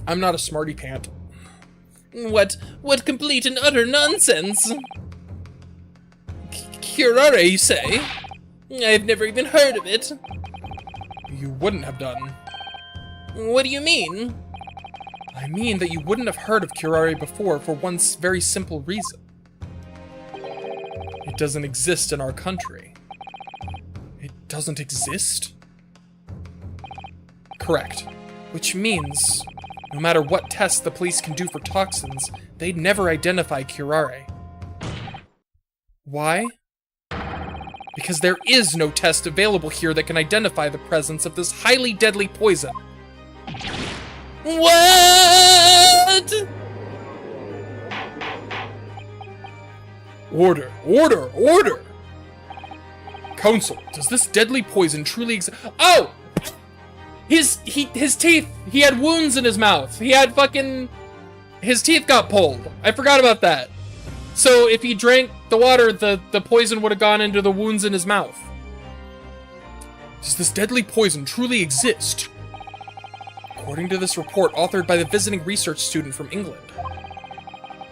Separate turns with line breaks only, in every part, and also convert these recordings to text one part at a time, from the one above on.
I'm not a smarty pant.
What complete and utter nonsense! Curare, you say? I've never even heard of it.
You wouldn't have done.
What do you mean?
I mean that you wouldn't have heard of curare before for one very simple reason. It doesn't exist in our country. It doesn't exist? Correct. Which means, no matter what tests the police can do for toxins, they'd never identify curare. Why? Because there is no test available here that can identify the presence of this highly deadly poison.
What?
Order! Order! Order! Council, does this deadly poison truly exist?
Oh! His teeth, he had wounds in his mouth. He had his teeth got pulled. I forgot about that. So if he drank the water, the poison would have gone into the wounds in his mouth.
Does this deadly poison truly exist? According to this report authored by the visiting research student from England,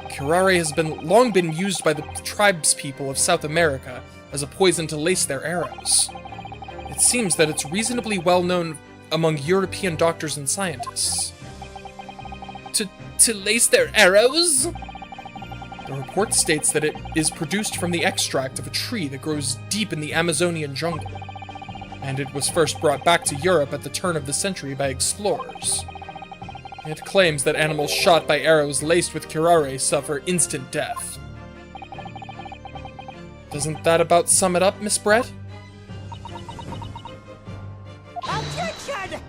curare has long been used by the tribespeople of South America as a poison to lace their arrows. It seems that it's reasonably well known among European doctors and scientists.
To lace their arrows?
The report states that it is produced from the extract of a tree that grows deep in the Amazonian jungle, and it was first brought back to Europe at the turn of the century by explorers. It claims that animals shot by arrows laced with curare suffer instant death. Doesn't that about sum it up, Miss Brett?
Objection!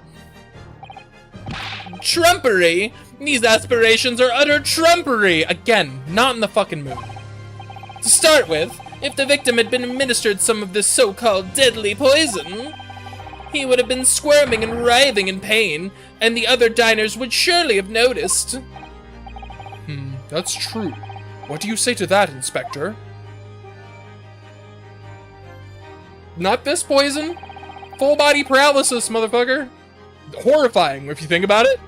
Trumpery! These aspirations are utter trumpery! Again, not in the fucking mood. To start with, if the victim had been administered some of this so-called deadly poison, he would have been squirming and writhing in pain, and the other diners would surely have noticed.
That's true. What do you say to that, Inspector?
Not this poison. Full body paralysis, motherfucker. Horrifying, if you think about it.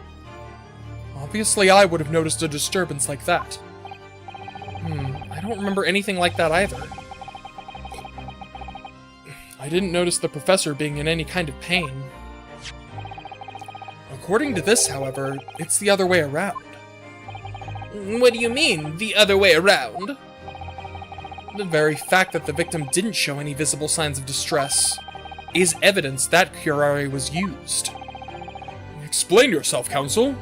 Obviously, I would have noticed a disturbance like that. I don't remember anything like that either. I didn't notice the professor being in any kind of pain. According to this, however, it's the other way around.
What do you mean, the other way around?
The very fact that the victim didn't show any visible signs of distress is evidence that curare was used. Explain yourself, Counsel.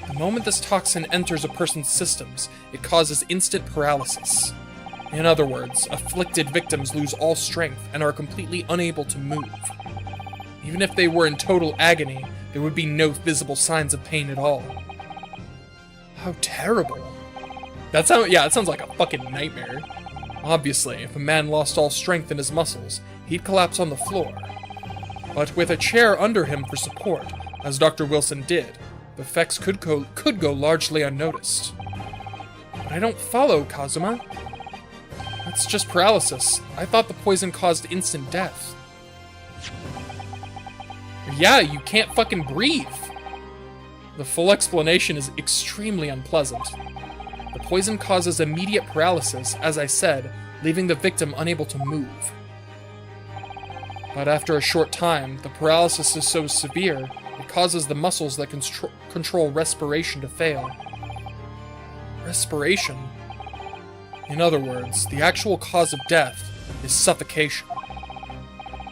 The moment this toxin enters a person's systems, it causes instant paralysis. In other words, afflicted victims lose all strength and are completely unable to move. Even if they were in total agony, there would be no visible signs of pain at all. How terrible. It sounds like a fucking nightmare. Obviously, if a man lost all strength in his muscles, he'd collapse on the floor. But with a chair under him for support, as Dr. Wilson did, the effects could go largely unnoticed. But I don't follow, Kazuma. That's just paralysis. I thought the poison caused instant death. Yeah, you can't fucking breathe. The full explanation is extremely unpleasant. The poison causes immediate paralysis, as I said, leaving the victim unable to move. But after a short time, the paralysis is so severe, it causes the muscles that control respiration to fail. Respiration? In other words, the actual cause of death is suffocation.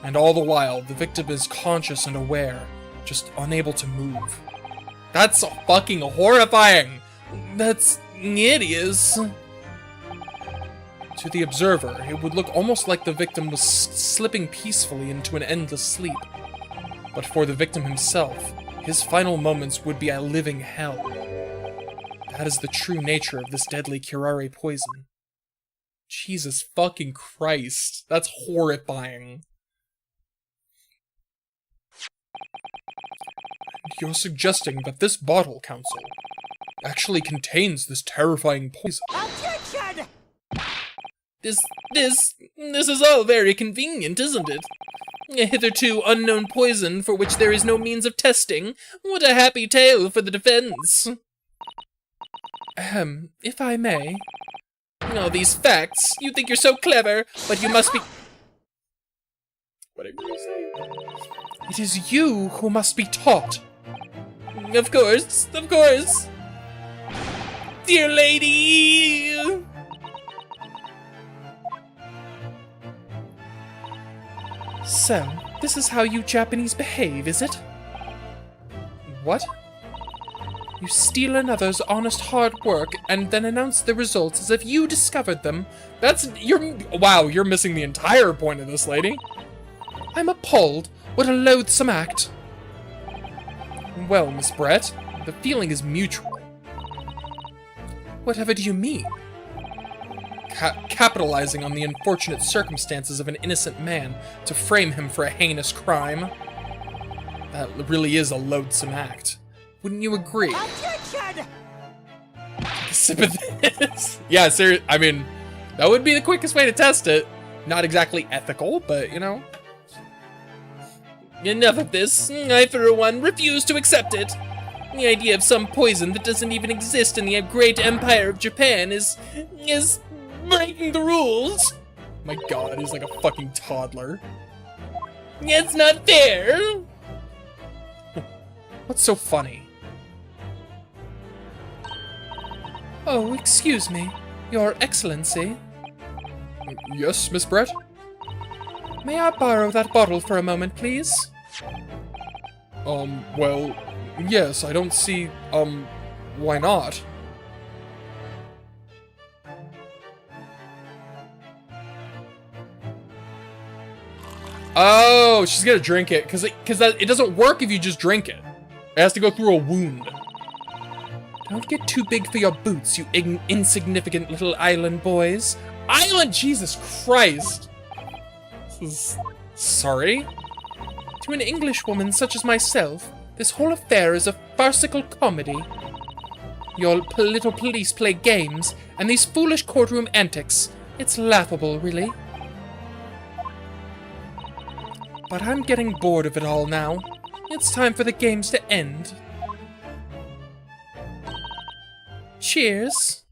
And all the while, the victim is conscious and aware, just unable to move. That's fucking horrifying!
It is.
To the observer, it would look almost like the victim was slipping peacefully into an endless sleep. But for the victim himself, his final moments would be a living hell. That is the true nature of this deadly curare poison. Jesus fucking Christ, that's horrifying. And you're suggesting that this bottle, Counsel, actually contains this terrifying poison.
Objection!
This is all very convenient, isn't it? A hitherto unknown poison for which there is no means of testing. What a happy tale for the defense.
If I may.
All these facts. You think you're so clever, but you must be...
What did you say? It is you who must be taught.
Of course, of course. Dear lady!
So, this is how you Japanese behave, is it? What? You steal another's honest hard work and then announce the results as if you discovered them. Wow, you're missing the entire point of this, lady. I'm appalled. What a loathsome act. Well, Miss Brett, the feeling is mutual. Whatever do you mean? Capitalizing on the unfortunate circumstances of an innocent man to frame him for a heinous crime. That really is a loathsome act. Wouldn't you agree?
Objection!
Sip of this. Yeah, seriously, I mean, that would be the quickest way to test it. Not exactly ethical, but, you know.
Enough of this. I, for one, refuse to accept it. The idea of some poison that doesn't even exist in the great empire of Japan is breaking the rules.
My god, he's like a fucking toddler.
It's not fair.
What's so funny?
Oh, excuse me, Your Excellency.
Yes, Miss Brett?
May I borrow that bottle for a moment, please?
Well, yes, I don't see, why not? Oh, she's gonna drink it, because it doesn't work if you just drink it. It has to go through a wound.
Don't get too big for your boots, you insignificant little island boys.
Island? Jesus Christ! Sorry?
To an Englishwoman such as myself, this whole affair is a farcical comedy. Your little police play games, and these foolish courtroom antics. It's laughable, really. But I'm getting bored of it all now. It's time for the games to end. Cheers.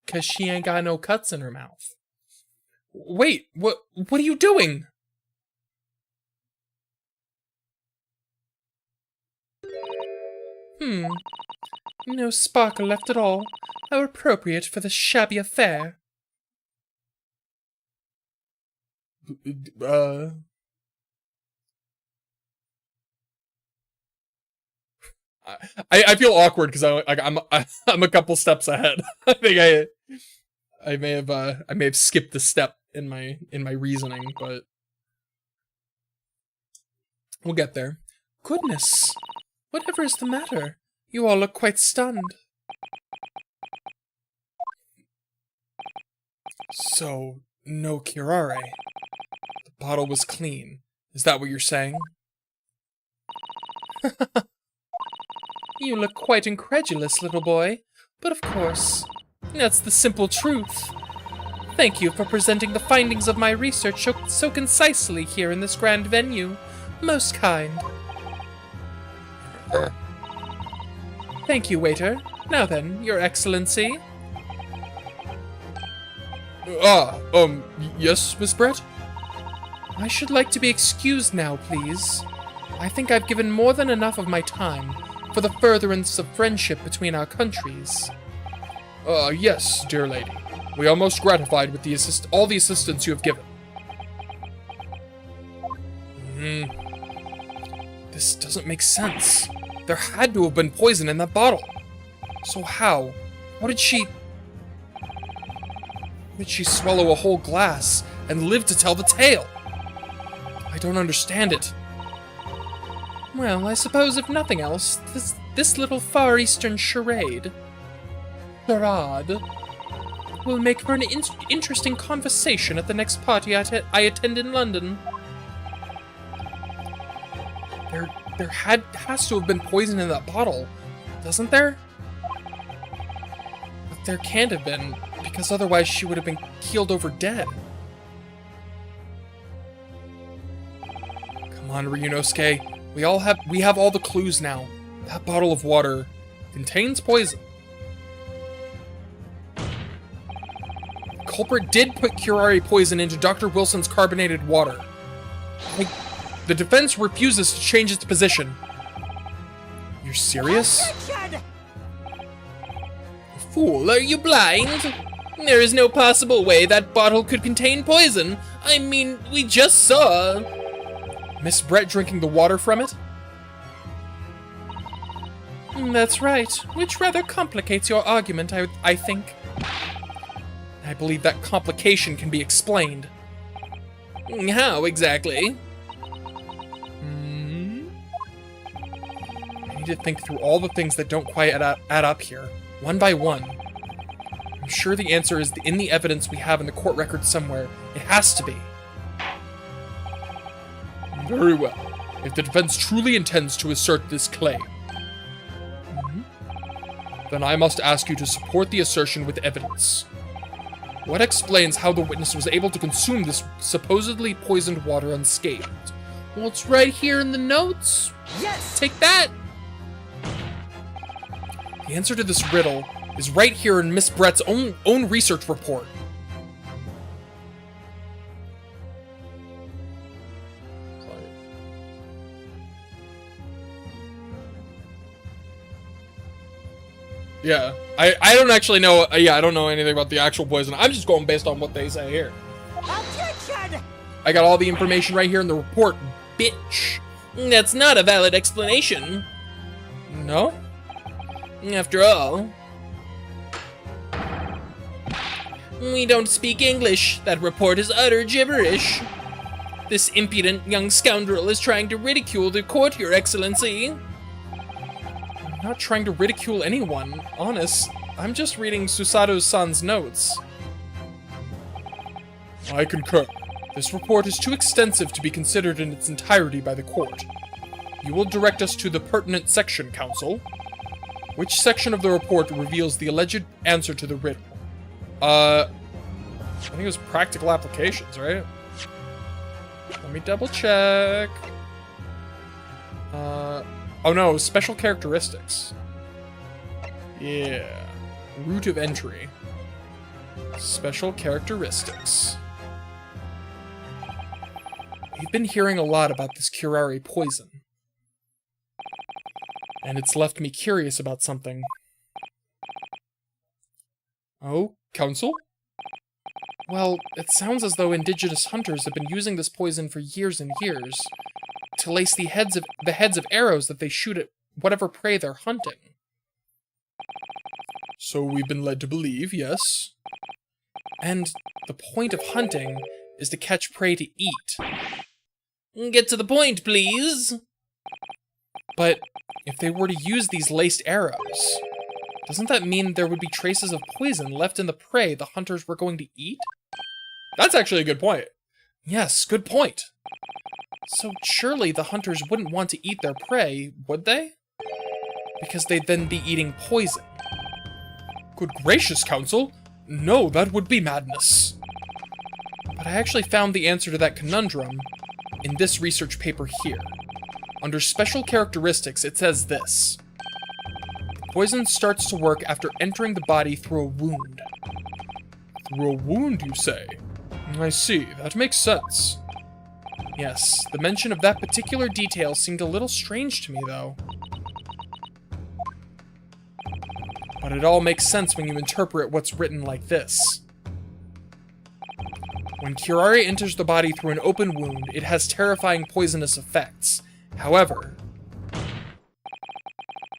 Cause she ain't got no cuts in her mouth. Wait, what are you doing?
No sparkle left at all. How appropriate for this shabby affair.
I feel awkward because I'm a couple steps ahead. I think I may have skipped the step in my reasoning, but we'll get there.
Goodness, whatever is the matter? You all look quite stunned.
So, no curare. The bottle was clean. Is that what you're saying?
You look quite incredulous, little boy. But of course, that's the simple truth. Thank you for presenting the findings of my research so concisely here in this grand venue. Most kind. Thank you, waiter. Now then, Your Excellency.
Yes, Miss Brett?
I should like to be excused now, please. I think I've given more than enough of my time for the furtherance of friendship between our countries.
Yes, dear lady. We are most gratified with all the assistance you have given. This doesn't make sense. There had to have been poison in that bottle. So how? What did she... Did she swallow a whole glass and live to tell the tale? I don't understand it.
Well, I suppose if nothing else, this little Far Eastern charade will make for an interesting conversation at the next party I attend in London.
There has to have been poison in that bottle, doesn't there? But there can't have been, because otherwise she would have been keeled over dead. Come on, Ryunosuke. We have all the clues now. That bottle of water contains poison. The culprit did put curare poison into Dr. Wilson's carbonated water. The defense refuses to change its position. You're serious?
Objection!
Fool, are you blind? There is no possible way that bottle could contain poison. I mean, we just saw...
Miss Brett drinking the water from it?
That's right, which rather complicates your argument, I think.
I believe that complication can be explained.
How exactly?
I need to think through all the things that don't quite add up here, one by one. I'm sure the answer is in the evidence we have in the court record somewhere. It has to be. Very well. If the defense truly intends to assert this claim, then I must ask you to support the assertion with evidence. What explains how the witness was able to consume this supposedly poisoned water unscathed?
Well, it's right here in the notes.
Yes!
Take that!
The answer to this riddle is right here in Miss Brett's own research report. Yeah, I don't actually know. I don't know anything about the actual poison. I'm just going based on what they say here.
Objection!
I got all the information right here in the report, bitch.
That's not a valid explanation.
No?
After all, we don't speak English. That report is utter gibberish. This impudent young scoundrel is trying to ridicule the court, Your Excellency.
I'm not trying to ridicule anyone, honest. I'm just reading Susato-san's notes. I concur. This report is too extensive to be considered in its entirety by the court. You will direct us to the pertinent section, counsel. Which section of the report reveals the alleged answer to the riddle? I think it was practical applications, right? Let me double check. Oh no, special characteristics. Yeah. Route of entry. Special characteristics. We've been hearing a lot about this curare poison. And it's left me curious about something. Oh, counsel? Well, it sounds as though indigenous hunters have been using this poison for years and years to lace the heads of arrows that they shoot at whatever prey they're hunting. So we've been led to believe, yes. And the point of hunting is to catch prey to eat.
Get to the point, please.
But if they were to use these laced arrows, doesn't that mean there would be traces of poison left in the prey the hunters were going to eat? That's actually a good point. Yes, good point. So surely the hunters wouldn't want to eat their prey, would they? Because they'd then be eating poison. Good gracious, counsel. No, that would be madness. But I actually found the answer to that conundrum in this research paper here. Under special characteristics, it says this. The poison starts to work after entering the body through a wound. Through a wound, you say? I see, that makes sense. Yes, the mention of that particular detail seemed a little strange to me, though. But it all makes sense when you interpret what's written like this. When curare enters the body through an open wound, it has terrifying poisonous effects. However,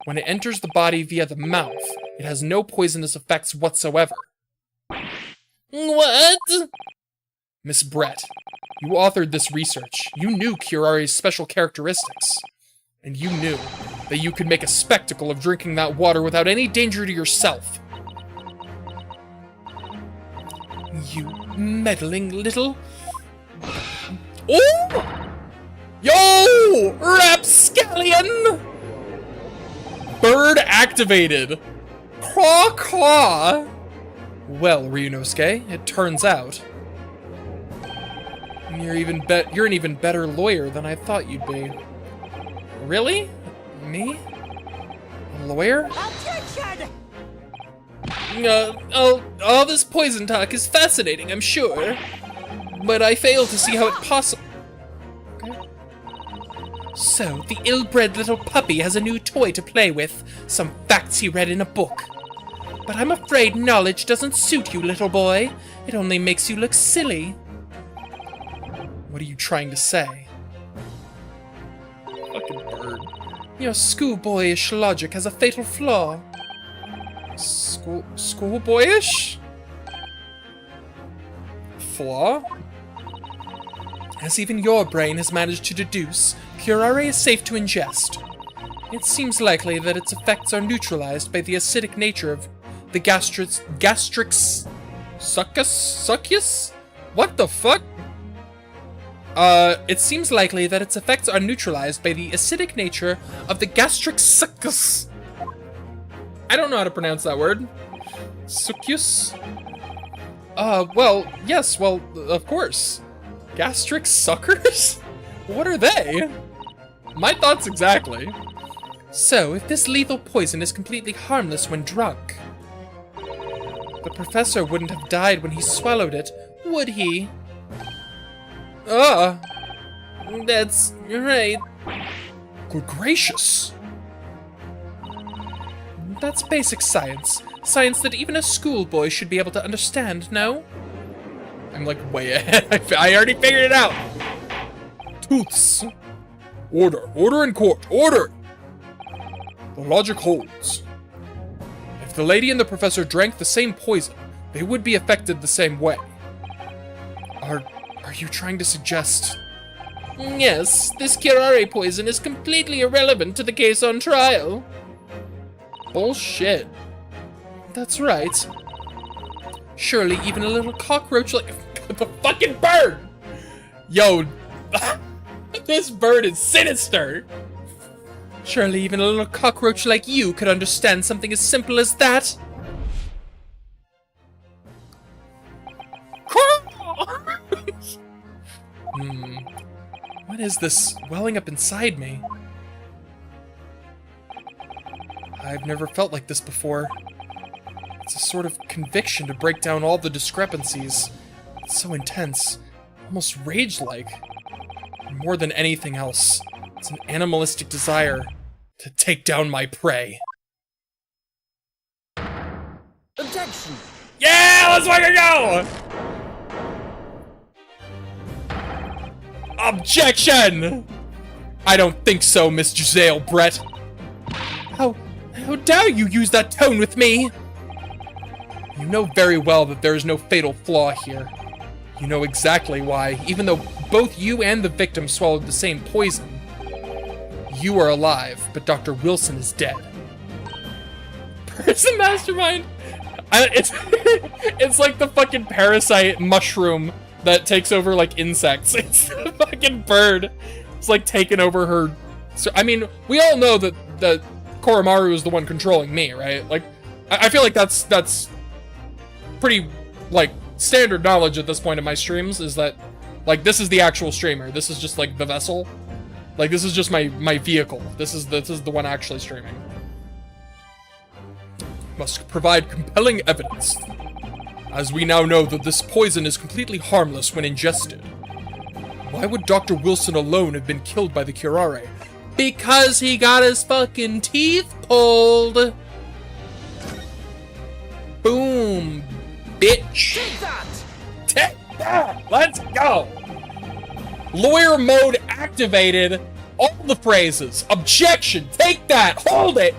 when it enters the body via the mouth, it has no poisonous effects whatsoever.
What?
Miss Brett, you authored this research. You knew curare's special characteristics. And you knew that you could make a spectacle of drinking that water without any danger to yourself. You meddling little... Oh! Yo! Rapscallion! Bird activated. Caw caw! Well, Ryunosuke, it turns out you're an even better lawyer than I thought you'd be.
Really?
Me? A lawyer?
Objection!
All this poison talk is fascinating, I'm sure. But I fail to see how it possible. So, the ill-bred little puppy has a new toy to play with. Some facts he read in a book. But I'm afraid knowledge doesn't suit you, little boy. It only makes you look silly.
What are you trying to say?
Fucking bird.
Your schoolboyish logic has a fatal flaw. Schoolboyish? Flaw? As even your brain has managed to deduce, curare is safe to ingest. It seems likely that its effects are neutralized by the acidic nature of the gastric succus? What the fuck? It seems likely that its effects are neutralized by the acidic nature of the gastric succus. I don't know how to pronounce that word. Succus? Well, yes, well, of course. Gastric suckers? What are they? My thoughts exactly. So, if this lethal poison is completely harmless when drunk, the professor wouldn't have died when he swallowed it, would he?
That's right.
Good gracious. That's basic science. Science that even a schoolboy should be able to understand, no? I'm like way ahead. I already figured it out. Tooths. Order. Order in court. Order! The logic holds. If the lady and the professor drank the same poison, they would be affected the same way. Are you trying to suggest...
Yes, this curare poison is completely irrelevant to the case on trial.
Bullshit. That's right. Surely even a little cockroach like... the fucking bird! Yo, this bird is sinister! Surely even a little cockroach like you could understand something as simple as that? What is this welling up inside me? I've never felt like this before. It's a sort of conviction to break down all the discrepancies. It's so intense, almost rage-like. More than anything else, it's an animalistic desire to take down my prey.
Objection!
Yeah, let's fucking go! Objection! I don't think so, Miss Giselle Brett. How dare you use that tone with me? You know very well that there is no fatal flaw here. You know exactly why, even though both you and the victim swallowed the same poison. You are alive, but Dr. Wilson is dead. Person mastermind? It's like the fucking parasite mushroom that takes over, like, insects. It's the fucking bird. It's, like, taking over her... So, I mean, we all know that Koromaru is the one controlling me, right? Like, I feel like that's pretty, like, standard knowledge at this point in my streams, is that, like, this is the actual streamer. This is just, like, the vessel. Like, this is just my vehicle. This is the one actually streaming. Must provide compelling evidence, as we now know that this poison is completely harmless when ingested. Why would Dr. Wilson alone have been killed by the curare? Because he got his fucking teeth pulled! Boom, bitch!
Take that!
Take that! Let's go! Lawyer mode activated. All the phrases. Objection! Take that! Hold it!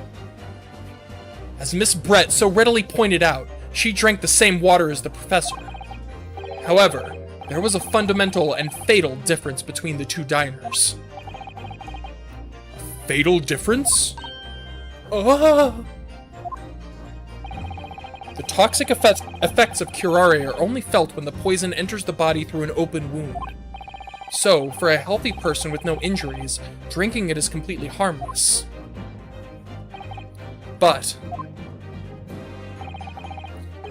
As Miss Brett so readily pointed out, she drank the same water as the professor. However, there was a fundamental and fatal difference between the two diners. A fatal difference? The toxic effects of curare are only felt when the poison enters the body through an open wound. So, for a healthy person with no injuries, drinking it is completely harmless. But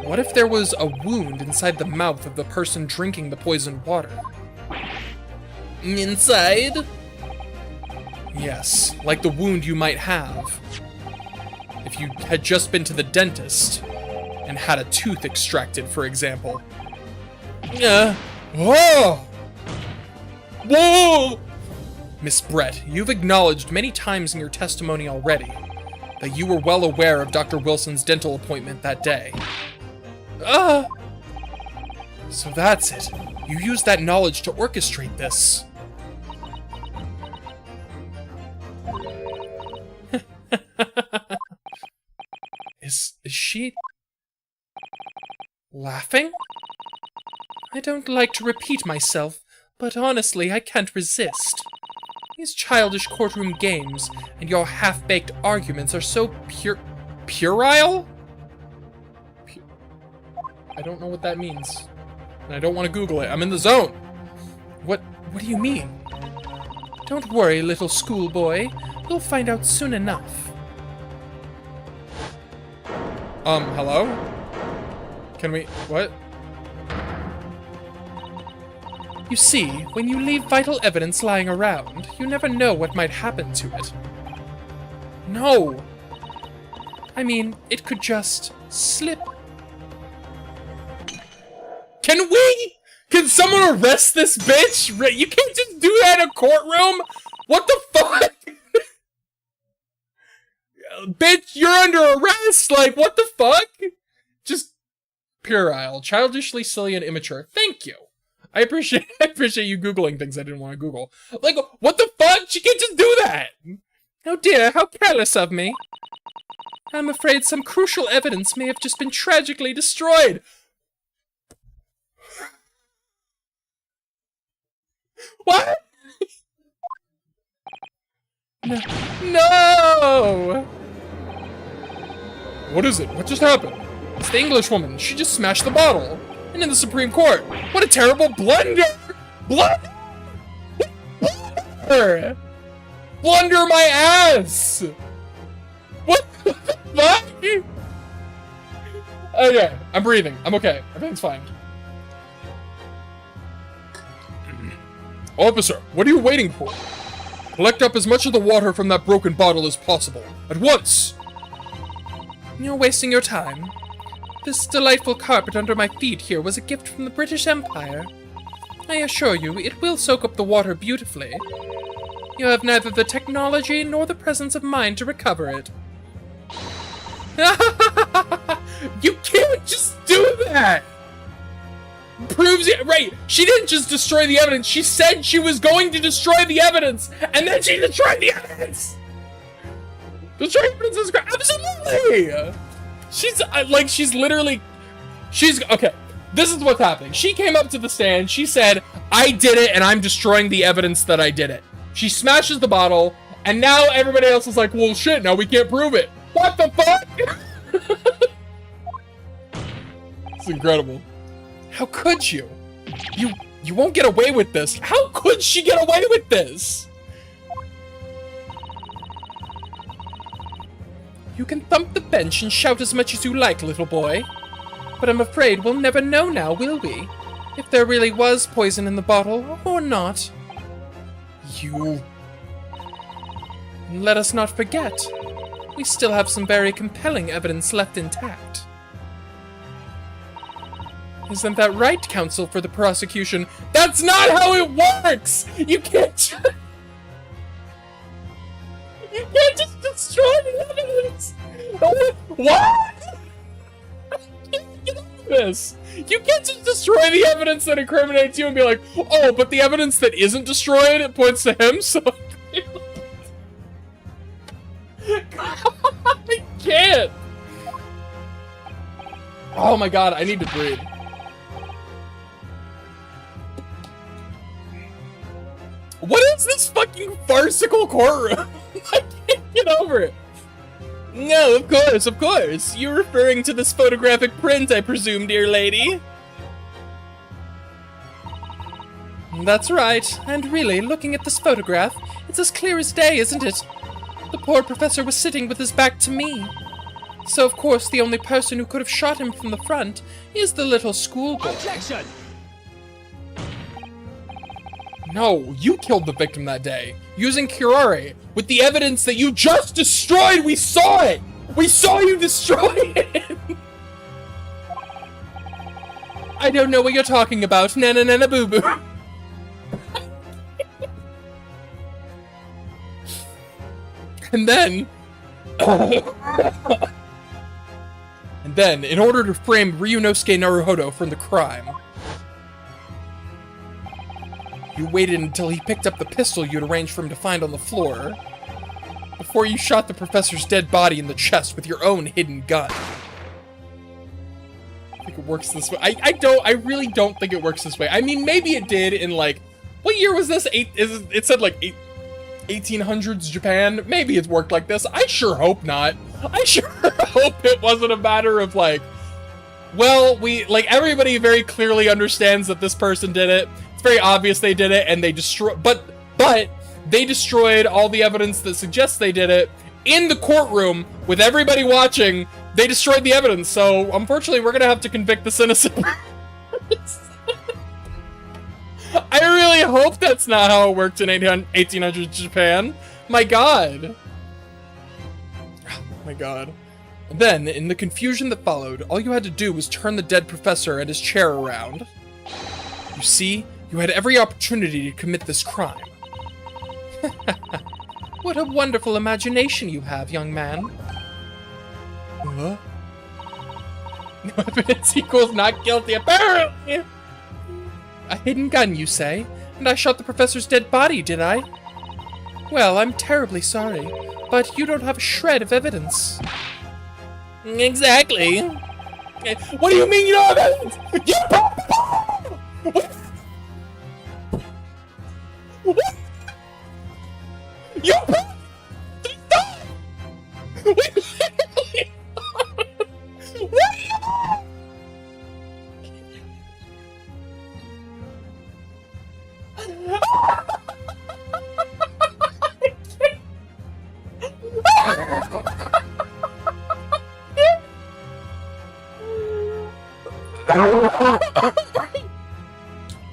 What if there was a wound inside the mouth of the person drinking the poisoned water?
Inside?
Yes, like the wound you might have if you had just been to the dentist and had a tooth extracted, for example. Whoa! Whoa! Miss Brett, you've acknowledged many times in your testimony already that you were well aware of Dr. Wilson's dental appointment that day. So that's it. You used that knowledge to orchestrate this. Is she laughing? I don't like to repeat myself, but honestly, I can't resist. These childish courtroom games and your half-baked arguments are so puerile? I don't know what that means. And I don't want to Google it. I'm in the zone. What do you mean? Don't worry, little schoolboy. You'll find out soon enough. Hello? Can we... what? You see, when you leave vital evidence lying around, you never know what might happen to it. No! I mean, it could just slip. Can someone arrest this bitch? You can't just do that in a courtroom? What the fuck? Bitch, you're under arrest! Like, what the fuck? Just puerile, childishly silly and immature. Thank you. I appreciate you Googling things I didn't want to Google. Like, what the fuck? She can't just do that! Oh dear, how careless of me. I'm afraid some crucial evidence may have just been tragically destroyed. What? No! What is it? What just happened? It's the English woman. She just smashed the bottle. And in the Supreme Court. What a terrible blunder! Blunder! Blunder my ass! What the fuck? Okay, I'm breathing. I'm okay. Everything's fine. Officer, what are you waiting for? Collect up as much of the water from that broken bottle as possible. At once! You're wasting your time. This delightful carpet under my feet here was a gift from the British Empire. I assure you, it will soak up the water beautifully. You have neither the technology nor the presence of mind to recover it. You can't just do that! Proves it, right, she didn't just destroy the evidence, she said she was going to destroy the evidence, and then she destroyed the evidence! Destroy evidence is great, absolutely! Okay, this is what's happening. She came up to the stand, she said, I did it, and I'm destroying the evidence that I did it. She smashes the bottle, and now everybody else is like, well shit, now we can't prove it. What the fuck? It's incredible. How could you? You won't get away with this. How could she get away with this? You can thump the bench and shout as much as you like, little boy. But I'm afraid we'll never know now, will we? If there really was poison in the bottle, or not. You... Let us not forget, we still have some very compelling evidence left intact. Isn't that right, counsel for the prosecution? That's not how it works! You can't... You can't just destroy the evidence! What? I can't get over this. You can't just destroy the evidence that incriminates you and be like, oh, but the evidence that isn't destroyed, it points to him, so... I can't! Oh my god, I need to breathe. What is this fucking farcical courtroom? I can't get over it. No, of course. You're referring to this photographic print, I presume, dear lady. That's right. And really, looking at this photograph, it's as clear as day, isn't it? The poor professor was sitting with his back to me.
So of course the only person who could have shot him from the front is the little schoolboy.
Objection!
No, you killed the victim that day, using curare, with the evidence that you just destroyed! We saw it! We saw you destroy it!
I don't know what you're talking about, nana nana boo boo.
And then... in order to frame Ryunosuke Naruhodo from the crime, you waited until he picked up the pistol you'd arranged for him to find on the floor, before you shot the professor's dead body in the chest with your own hidden gun. I think it works this way. I really don't think it works this way. I mean, maybe it did in, like, what year was this? It said, like, 1800s Japan. Maybe it's worked like this. I sure hope not. I sure hope it wasn't a matter of, like, well, everybody very clearly understands that this person did it. It's very obvious they did it, and they but they destroyed all the evidence that suggests they did it in the courtroom with everybody watching. They destroyed the evidence, so unfortunately we're gonna have to convict this innocent person. I really hope that's not how it worked in 1800s Japan. My god. Oh my god. Then, in the confusion that followed, all you had to do was turn the dead professor and his chair around. You see, you had every opportunity to commit this crime.
What a wonderful imagination you have, young man.
What? No evidence equals not guilty, apparently!
A hidden gun, you say? And I shot the professor's dead body, did I? Well, I'm terribly sorry, but you don't have a shred of evidence.
Exactly.
What do you mean you don't have evidence? You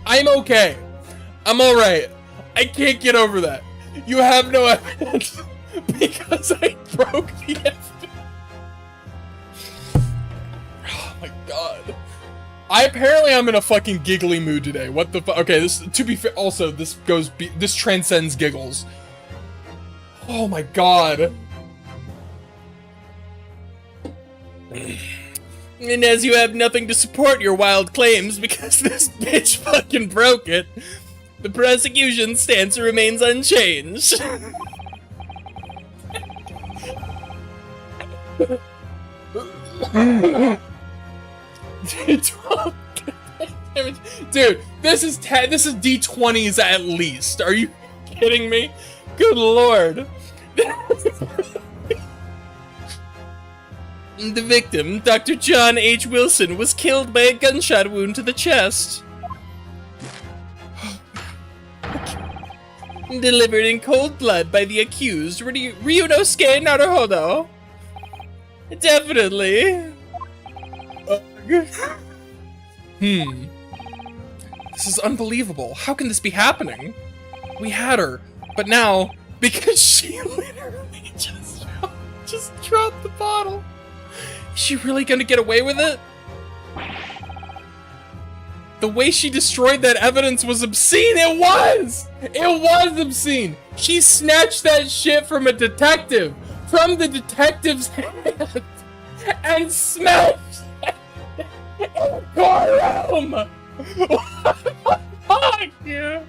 I'm okay. I'm alright. I can't get over that. You have no evidence because I broke the evidence. Oh my god. I'm in a fucking giggly mood today. What the fuck? Okay, to be fair, also, this transcends giggles. Oh my god.
And as you have nothing to support your wild claims because this bitch fucking broke it, the prosecution's stance remains unchanged.
Dude, this is D20s at least. Are you kidding me? Good lord.
The victim, Dr. John H. Wilson, was killed by a gunshot wound to the chest. Delivered in cold blood by the accused, Ryunosuke Naruhodo. Definitely.
This is unbelievable. How can this be happening? We had her, but now, because she literally just dropped the bottle. Is she really gonna get away with it? The way she destroyed that evidence was obscene. It was! It was obscene. She snatched that shit from a detective, from the detective's hand, and smashed it in the courtroom. What the fuck, dude?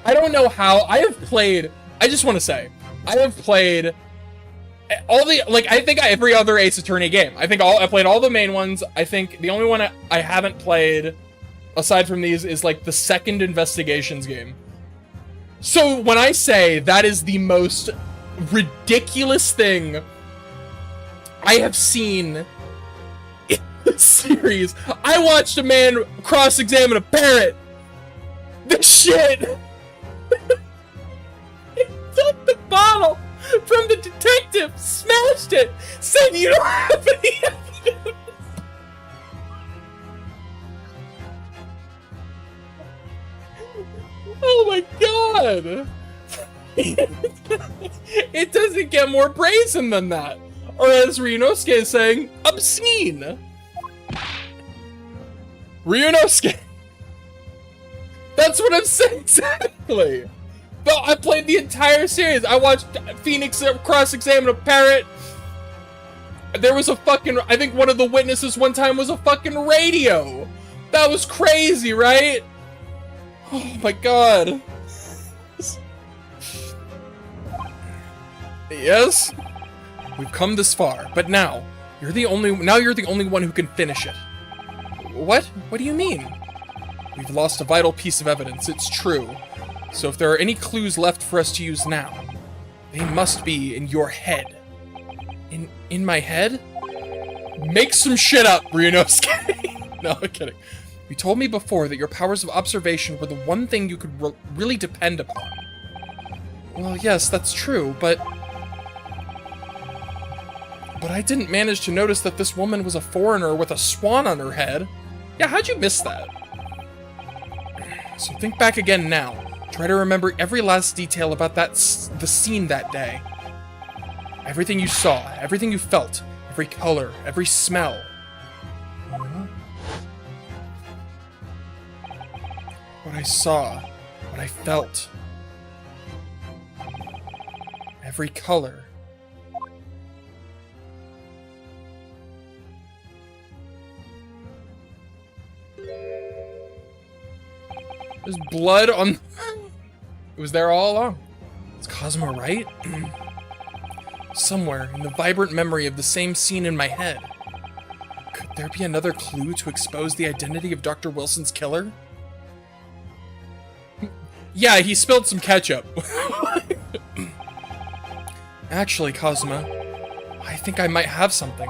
I don't know how. I just want to say, I have played all the, I think every other Ace Attorney game. I played all the main ones. I think the only one I haven't played, aside from these, is, the second Investigations game. So when I say that is the most ridiculous thing I have seen in the series, I watched a man cross-examine a parrot. This shit! He took the bottle from the detective
victim smashed it, saying you don't have any evidence. Oh my god! It doesn't get more brazen than that. Or as Ryunosuke is saying, obscene. Ryunosuke. That's what I'm saying exactly. But I played the entire series. I watched Phoenix cross-examine a parrot. There was a fucking, I think one of the witnesses one time was a fucking radio. That was crazy, right? Oh my god. Yes? We've come this far, but now you're the only one who can finish it. What? What do you mean? We've lost a vital piece of evidence, it's true. So if there are any clues left for us to use now, they must be in your head. In my head? Make some shit up, Ryunosuke. No, I'm kidding. You told me before that your powers of observation were the one thing you could really depend upon. Well, yes, that's true, but I didn't manage to notice that this woman was a foreigner with a swan on her head. Yeah, how'd you miss that? So think back again now. Try to remember every last detail about the scene that day. Everything you saw, everything you felt, every color, every smell. What I saw, what I felt. Every color. There's blood on... It was there all along. Is Cosmo right? Somewhere in the vibrant memory of the same scene in my head. Could there be another clue to expose the identity of Dr. Wilson's killer? Yeah, he spilled some ketchup. Actually, Cosmo, I think I might have something.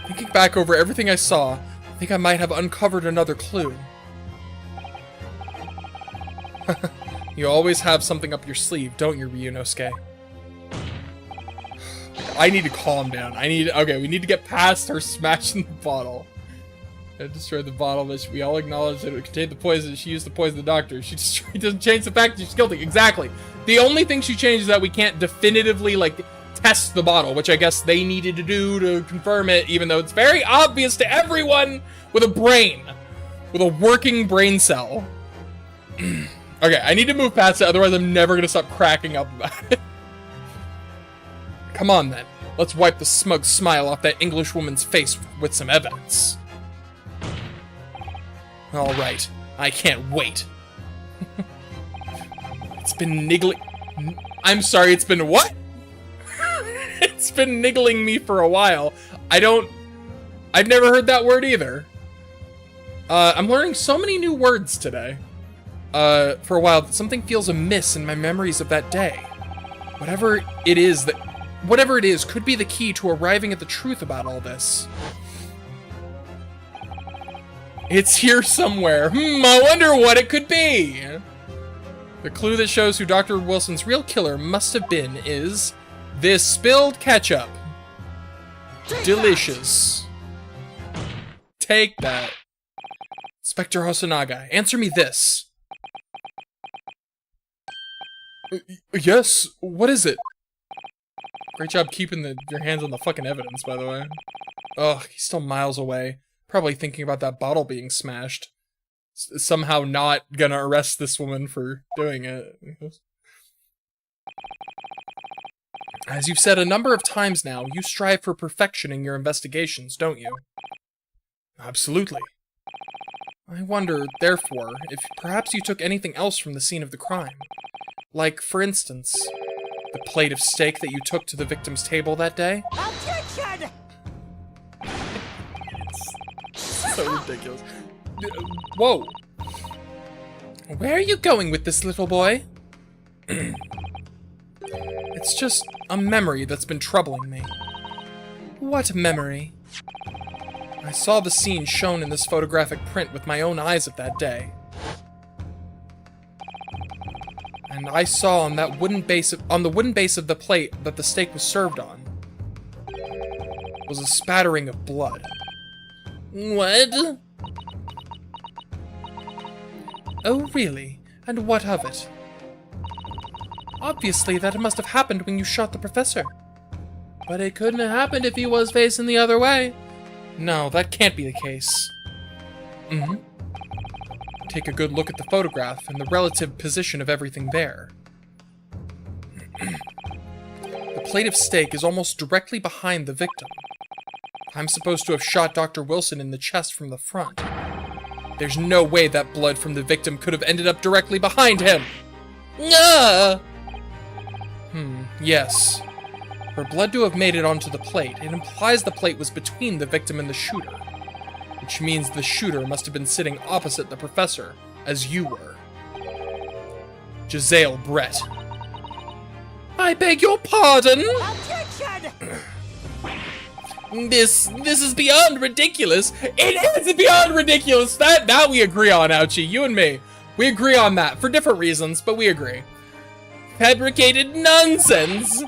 Thinking back over everything I saw, I think I might have uncovered another clue. You always have something up your sleeve, don't you, Ryunosuke? I need to calm down. Okay, we need to get past her smashing the bottle. I destroyed the bottle, but we all acknowledge that it contained the poison. She used to poison the doctor. She doesn't change the fact that she's guilty. Exactly. The only thing she changed is that we can't definitively, like, test the bottle, which I guess they needed to do to confirm it, even though it's very obvious to everyone with a brain. With a working brain cell. Okay, I need to move past it, otherwise I'm never gonna stop cracking up about it. Come on then, let's wipe the smug smile off that English woman's face with some evidence. Alright, I can't wait. It's been niggling... I'm sorry, it's been what? It's been niggling me for a while. I've never heard that word either. I'm learning so many new words today. For a while, something feels amiss in my memories of that day. Whatever it is could be the key to arriving at the truth about all this. It's here somewhere. I wonder what it could be. The clue that shows who Dr. Wilson's real killer must have been is this spilled ketchup. Delicious. Take that. Inspector Hosonaga, answer me this. Yes, what is it? Great job keeping your hands on the fucking evidence, by the way. Ugh, he's still miles away. Probably thinking about that bottle being smashed. Somehow not gonna arrest this woman for doing it. As you've said a number of times now, you strive for perfection in your investigations, don't you? Absolutely. I wonder, therefore, if perhaps you took anything else from the scene of the crime. Like, for instance, the plate of steak that you took to the victim's table that day?
Objection!
So ridiculous. Whoa.
Where are you going with this, little boy?
It's just a memory that's been troubling me.
What memory?
I saw the scene shown in this photographic print with my own eyes of that day. And I saw on that wooden base on the wooden base of the plate that the steak was served on was a spattering of blood.
What?
Oh, really? And what of it? Obviously, that must have happened when you shot the professor.
But it couldn't have happened if he was facing the other way.
No, that can't be the case. Take a good look at the photograph and the relative position of everything there. The plate of steak is almost directly behind the victim. I'm supposed to have shot Dr. Wilson in the chest from the front. There's no way that blood from the victim could have ended up directly behind him!
Ah!
Yes. For blood to have made it onto the plate, it implies the plate was between the victim and the shooter. Which means the shooter must have been sitting opposite the professor, as you were. Giselle Brett.
I beg your pardon?
Objection!
This is beyond ridiculous. It is beyond ridiculous. That we agree on, Ouchie. You and me. We agree on that for different reasons, but we agree. Fabricated nonsense.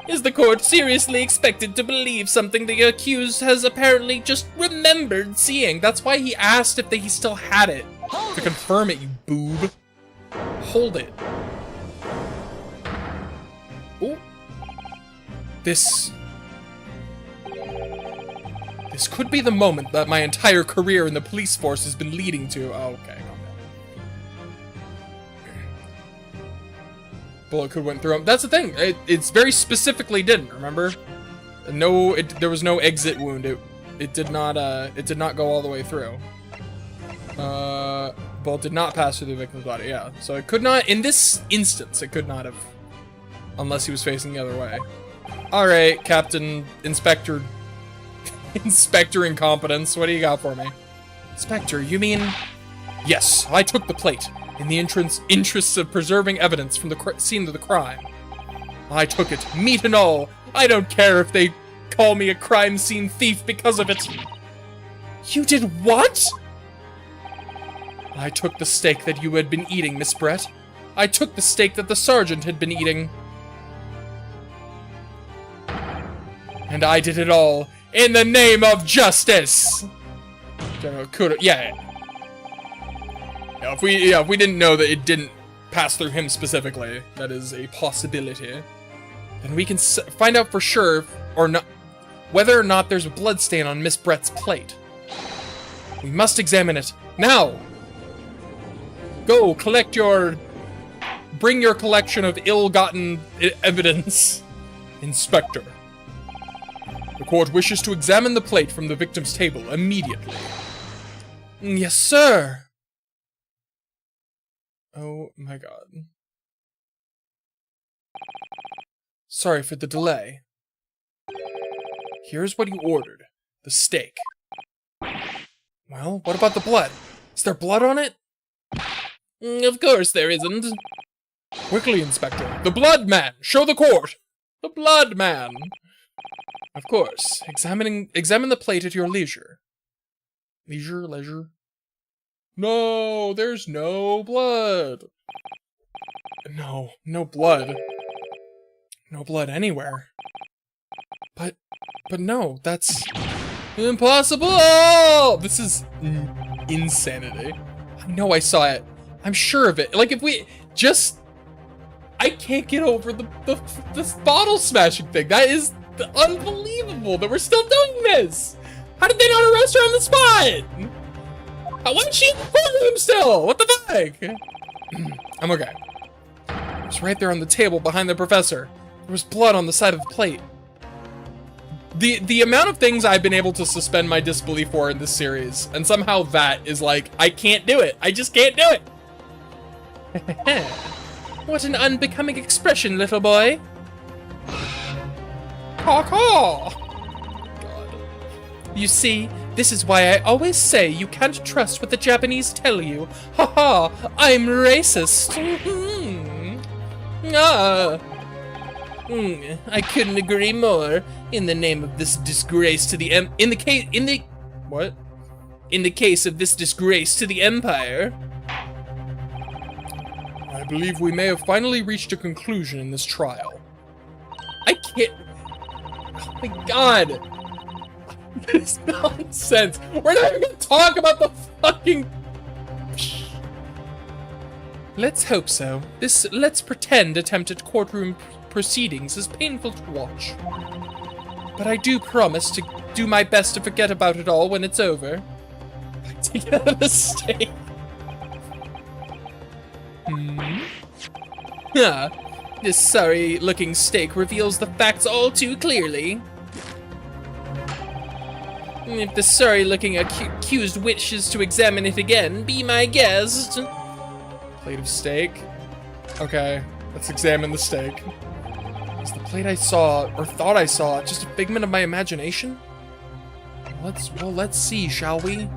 Is the court seriously expected to believe something the accused has apparently just remembered seeing?
That's why he asked if he still had it. To confirm it, you boob. Hold it. Ooh. This could be the moment that my entire career in the police force has been leading to. Oh, okay. Bullet could went through him. That's the thing. It's very specifically didn't, remember? No, there was no exit wound. It did not go all the way through. Bullet did not pass through the victim's body, yeah. So it could not, in this instance, it could not have. Unless he was facing the other way. Alright, Captain Inspector Incompetence, what do you got for me? Inspector, you mean... Yes, I took the plate. In the interests of preserving evidence from the scene of the crime. I took it, meat and all. I don't care if they call me a crime scene thief because of it. You did what? I took the steak that you had been eating, Miss Brett. I took the steak that the sergeant had been eating. And I did it all in the name of justice. General Kudo, yeah. Yeah, if we didn't know that it didn't pass through him specifically, that is a possibility. Then we can find out for sure or not whether or not there's a bloodstain on Miss Brett's plate. We must examine it now. Go bring your collection of ill-gotten evidence, Inspector. The court wishes to examine the plate from the victim's table immediately. Yes, sir. Oh my god. Sorry for the delay. Here's what you ordered. The steak. Well, what about the blood? Is there blood on it?
Of course there isn't.
Quickly, Inspector. The blood man! Show the court! The blood man! Of course. Examine the plate at your leisure. Leisure? No, there's no blood. No blood. No blood anywhere. But no, that's impossible! This is insanity. I know I saw it. I'm sure of it. Like, if we just... I can't get over the bottle smashing thing. That is unbelievable that we're still doing this. How did they not arrest her on the spot? Why is she in the courtroom still? What the fuck? I'm okay. It was right there on the table behind the professor. There was blood on the side of the plate. The amount of things I've been able to suspend my disbelief for in this series, and somehow that is like, I can't do it. I just can't do it.
What an unbecoming expression, little boy.
Caw-caw.
You see, this is why I always say you can't trust what the Japanese tell you. Ha-ha, I'm racist. I couldn't agree more. In the name of this disgrace to the in the case of this disgrace to the Empire.
I believe we may have finally reached a conclusion in this trial.
I can't... Oh my god! This nonsense! We're not even gonna talk about the fucking...
Let's hope so. This let's pretend attempt at courtroom proceedings is painful to watch. But I do promise to do my best to forget about it all when it's over.
Take it out of the stake.
This sorry-looking steak reveals the facts all too clearly. If the sorry-looking accused wishes to examine it again, be my guest.
Plate of steak. Okay, let's examine the steak. Is the plate I saw, or thought I saw, just a figment of my imagination? Let's see, shall we?